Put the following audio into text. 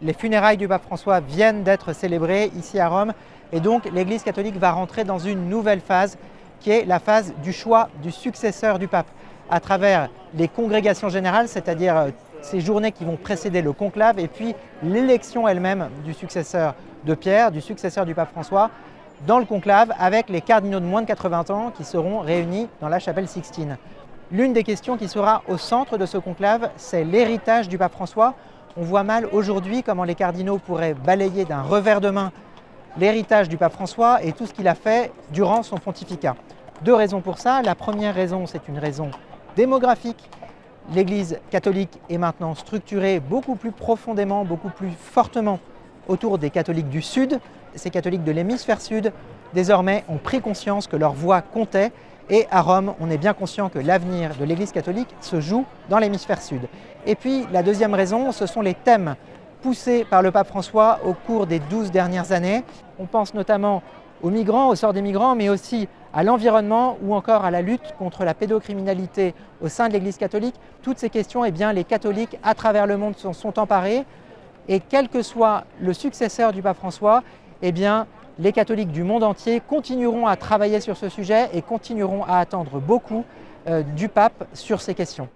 Les funérailles du pape François viennent d'être célébrées ici à Rome et donc l'Église catholique va rentrer dans une nouvelle phase qui est la phase du choix du successeur du pape à travers les congrégations générales, c'est-à-dire ces journées qui vont précéder le conclave et puis l'élection elle-même du successeur de Pierre, du successeur du pape François dans le conclave avec les cardinaux de moins de 80 ans qui seront réunis dans la chapelle Sixtine. L'une des questions qui sera au centre de ce conclave, c'est l'héritage du pape François. On voit mal aujourd'hui comment les cardinaux pourraient balayer d'un revers de main l'héritage du pape François et tout ce qu'il a fait durant son pontificat. Deux raisons pour ça. La première raison, c'est une raison démographique. L'Église catholique est maintenant structurée beaucoup plus profondément, beaucoup plus fortement autour des catholiques du Sud. Ces catholiques de l'hémisphère Sud, désormais, ont pris conscience que leur voix comptait. Et à Rome, on est bien conscient que l'avenir de l'Église catholique se joue dans l'hémisphère Sud. Et puis, la deuxième raison, ce sont les thèmes poussés par le pape François au cours des 12 dernières années. On pense notamment aux migrants, au sort des migrants, mais aussi à l'environnement ou encore à la lutte contre la pédocriminalité au sein de l'Église catholique. Toutes ces questions, eh bien, les catholiques à travers le monde sont emparés. Et quel que soit le successeur du pape François, eh bien, les catholiques du monde entier continueront à travailler sur ce sujet et continueront à attendre beaucoup du pape sur ces questions.